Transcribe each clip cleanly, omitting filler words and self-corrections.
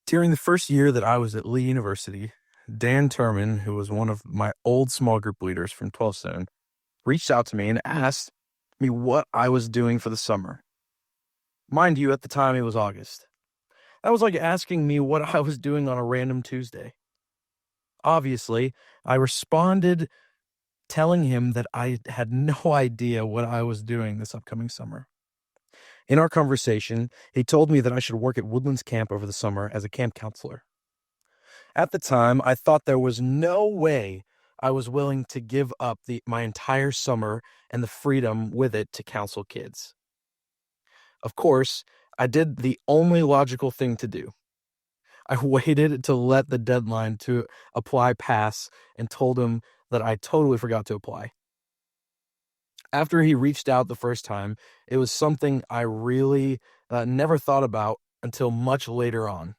During the first year that I was at Lee University, Dan Turman, who was one of my old small group leaders from 12 Stone, reached out to me and asked me what I was doing for the summer. Mind you, at the time it was August. That was like asking me what I was doing on a random Tuesday. Obviously, I responded telling him that I had no idea what I was doing this upcoming summer. In our conversation, he told me that I should work at Woodlands Camp over the summer as a camp counselor. At the time, I thought there was no way I was willing to give up my entire summer and the freedom with it to counsel kids. Of course, I did the only logical thing to do. I waited to let the deadline to apply pass and told him that I totally forgot to apply. After he reached out the first time, it was something I really never thought about until much later on.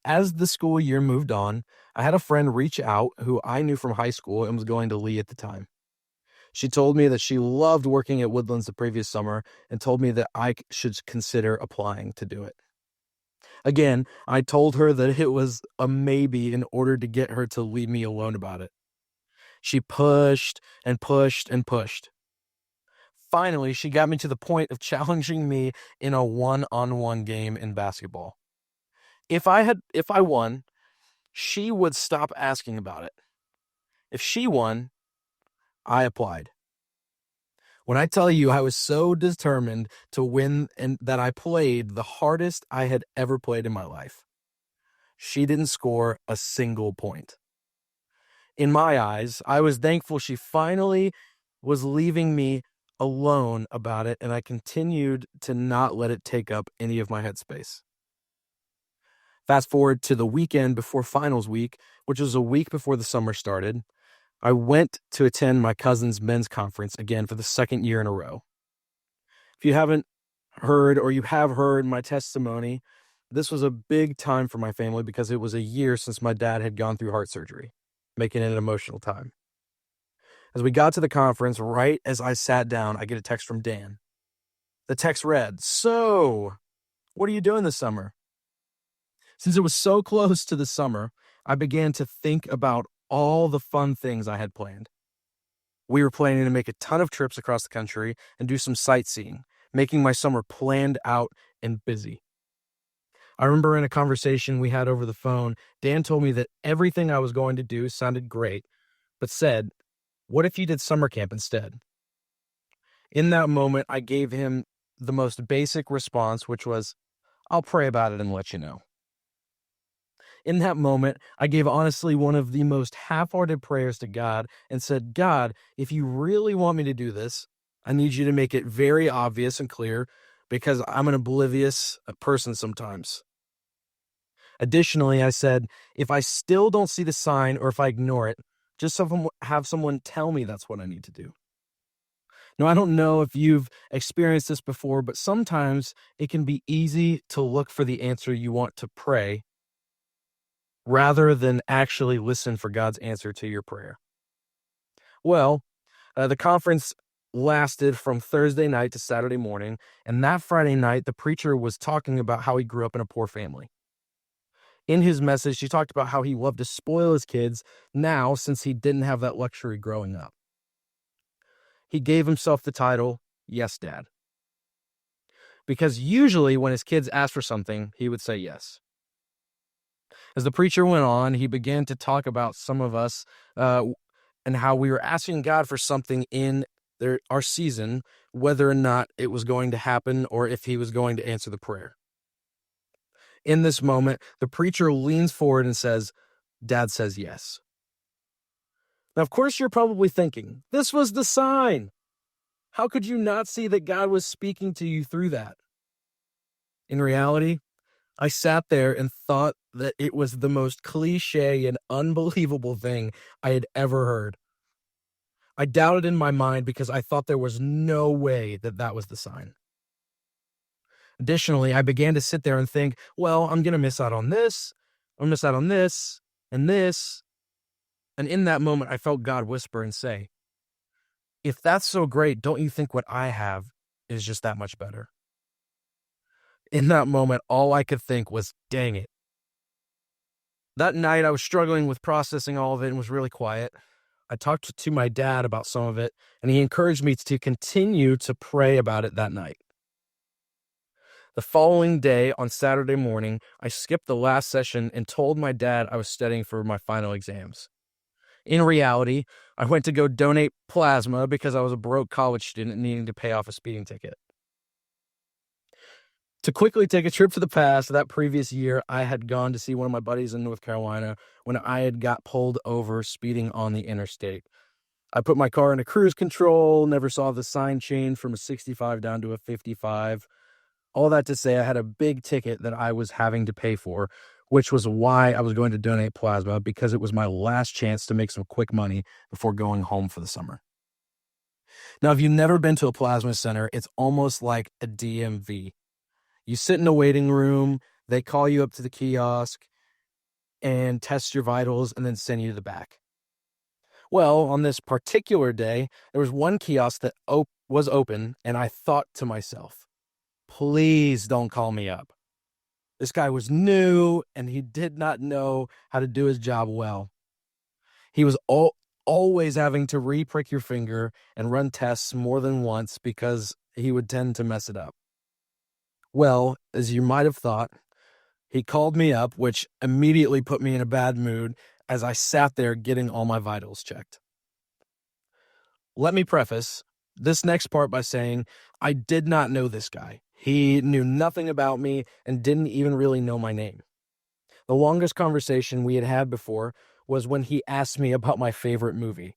As the school year moved on, I had a friend reach out who I knew from high school and was going to Lee at the time. She told me that she loved working at Woodlands the previous summer and told me that I should consider applying to do it. Again, I told her that it was a maybe in order to get her to leave me alone about it. She pushed and pushed and pushed. Finally, she got me to the point of challenging me in a one-on-one game in basketball. If I won, she would stop asking about it. If she won, I applied. When I tell you I was so determined to win and that I played the hardest I had ever played in my life, she didn't score a single point. In my eyes, I was thankful she finally was leaving me alone about it, and I continued to not let it take up any of my headspace. Fast forward to the weekend before finals week, which was a week before the summer started. I went to attend my cousin's men's conference again for the second year in a row. If you haven't heard or you have heard my testimony, this was a big time for my family because it was a year since my dad had gone through heart surgery, making it an emotional time. As we got to the conference, right as I sat down, I get a text from Dan. The text read, "So, what are you doing this summer?" Since it was so close to the summer, I began to think about all the fun things I had planned. We were planning to make a ton of trips across the country and do some sightseeing, making my summer planned out and busy. I remember in a conversation we had over the phone, Dan told me that everything I was going to do sounded great, but said, "What if you did summer camp instead?" In that moment, I gave him the most basic response, which was, "I'll pray about it and let you know." In that moment, I gave honestly one of the most half-hearted prayers to God and said, "God, if you really want me to do this, I need you to make it very obvious and clear because I'm an oblivious person sometimes." Additionally, I said, "If I still don't see the sign or if I ignore it, just have someone tell me that's what I need to do." Now, I don't know if you've experienced this before, but sometimes it can be easy to look for the answer you want to pray rather than actually listen for God's answer to your prayer. Well, the conference lasted from Thursday night to Saturday morning, and that Friday night, the preacher was talking about how he grew up in a poor family. In his message, he talked about how he loved to spoil his kids now since he didn't have that luxury growing up. He gave himself the title, Yes, Dad. Because usually when his kids asked for something, he would say yes. As the preacher went on, he began to talk about some of us and how we were asking God for something in our season, whether or not it was going to happen or if he was going to answer the prayer. In this moment, the preacher leans forward and says, "Dad says yes." Now, of course, you're probably thinking, this was the sign. How could you not see that God was speaking to you through that? In reality, I sat there and thought that it was the most cliche and unbelievable thing I had ever heard. I doubted in my mind because I thought there was no way that that was the sign. Additionally, I began to sit there and think, well, I'm going to miss out on this, I'll miss out on this, and this. And in that moment, I felt God whisper and say, "If that's so great, don't you think what I have is just that much better?" In that moment, all I could think was, dang it, That night, I was struggling with processing all of it and was really quiet. I talked to my dad about some of it, and he encouraged me to continue to pray about it that night. The following day, on Saturday morning, I skipped the last session and told my dad I was studying for my final exams. In reality, I went to go donate plasma because I was a broke college student needing to pay off a speeding ticket. To quickly take a trip to the past, that previous year, I had gone to see one of my buddies in North Carolina when I had got pulled over speeding on the interstate. I put my car into cruise control, never saw the sign change from a 65 down to a 55. All that to say, I had a big ticket that I was having to pay for, which was why I was going to donate plasma, because it was my last chance to make some quick money before going home for the summer. Now, if you've never been to a plasma center, it's almost like a DMV. You sit in a waiting room, they call you up to the kiosk and test your vitals and then send you to the back. Well, on this particular day, there was one kiosk that was open, and I thought to myself, please don't call me up. This guy was new, and he did not know how to do his job well. He was always having to re-prick your finger and run tests more than once because he would tend to mess it up. Well, as you might have thought, he called me up, which immediately put me in a bad mood as I sat there getting all my vitals checked. Let me preface this next part by saying I did not know this guy. He knew nothing about me and didn't even really know my name. The longest conversation we had had before was when he asked me about my favorite movie.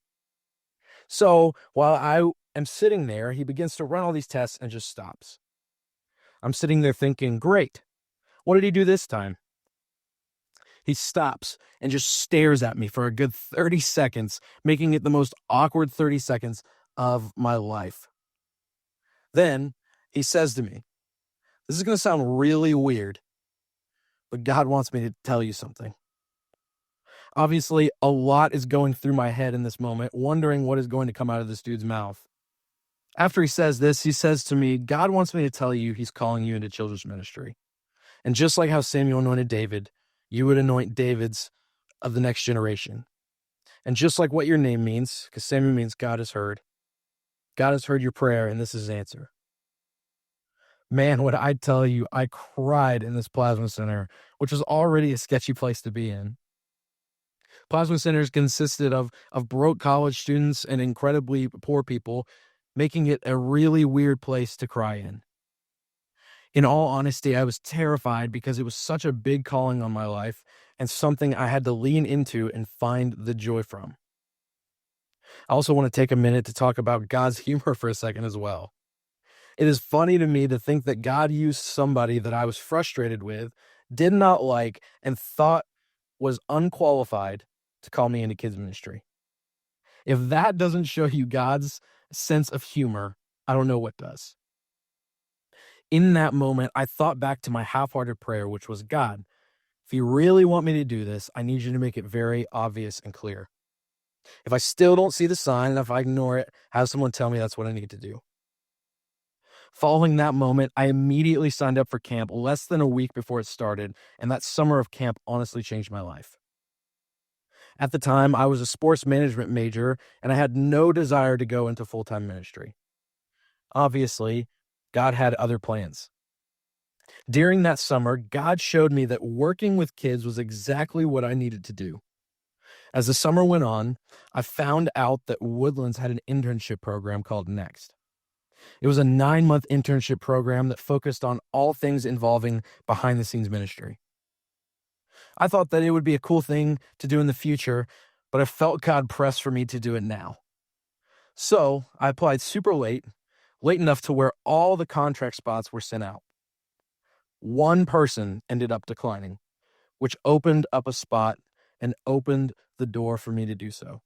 So while I am sitting there, he begins to run all these tests and just stops. I'm sitting there thinking, great. What did he do this time? He stops and just stares at me for a good 30 seconds, making it the most awkward 30 seconds of my life. Then he says to me, this is going to sound really weird, but God wants me to tell you something. Obviously, a lot is going through my head in this moment, wondering what is going to come out of this dude's mouth. After he says this, he says to me, God wants me to tell you he's calling you into children's ministry. And just like how Samuel anointed David, you would anoint David's of the next generation. And just like what your name means, because Samuel means God has heard your prayer, and this is his answer. Man, what I tell you, I cried in this plasma center, which was already a sketchy place to be in. Plasma centers consisted of broke college students and incredibly poor people, making it a really weird place to cry in. In all honesty, I was terrified because it was such a big calling on my life and something I had to lean into and find the joy from. I also want to take a minute to talk about God's humor for a second as well. It is funny to me to think that God used somebody that I was frustrated with, did not like, and thought was unqualified to call me into kids ministry. If that doesn't show you God's sense of humor, I don't know what does. In that moment, I thought back to my half-hearted prayer, which was, God, if you really want me to do this, I need you to make it very obvious and clear. If I still don't see the sign, and if I ignore it, have someone tell me that's what I need to do. Following that moment, I immediately signed up for camp less than a week before it started, and that summer of camp honestly changed my life. At the time, I was a sports management major, and I had no desire to go into full-time ministry. Obviously, God had other plans. During that summer, God showed me that working with kids was exactly what I needed to do. As the summer went on, I found out that Woodlands had an internship program called Next. It was a 9-month internship program that focused on all things involving behind-the-scenes ministry. I thought that it would be a cool thing to do in the future, but I felt God press for me to do it now. So I applied super late enough to where all the contract spots were sent out. One person ended up declining, which opened up a spot and opened the door for me to do so.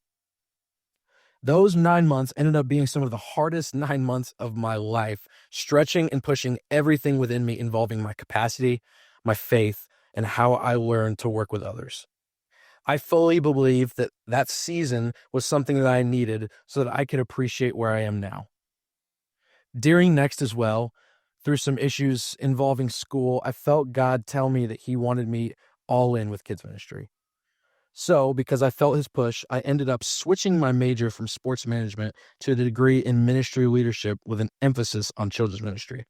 Those 9 months ended up being some of the hardest 9 months of my life, stretching and pushing everything within me involving my capacity, my faith, and how I learned to work with others. I fully believe that that season was something that I needed so that I could appreciate where I am now. During Next as well, through some issues involving school, I felt God tell me that he wanted me all in with kids ministry. So, because I felt his push, I ended up switching my major from sports management to a degree in ministry leadership with an emphasis on children's ministry.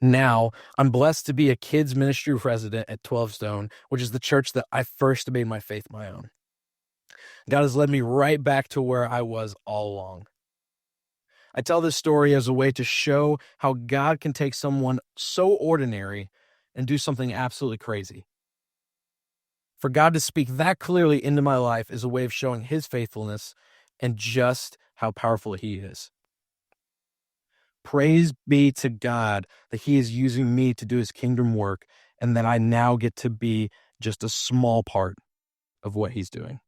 Now, I'm blessed to be a kids ministry president at 12 Stone, which is the church that I first made my faith my own. God has led me right back to where I was all along. I tell this story as a way to show how God can take someone so ordinary and do something absolutely crazy. For God to speak that clearly into my life is a way of showing his faithfulness and just how powerful he is. Praise be to God that he is using me to do his kingdom work and that I now get to be just a small part of what he's doing.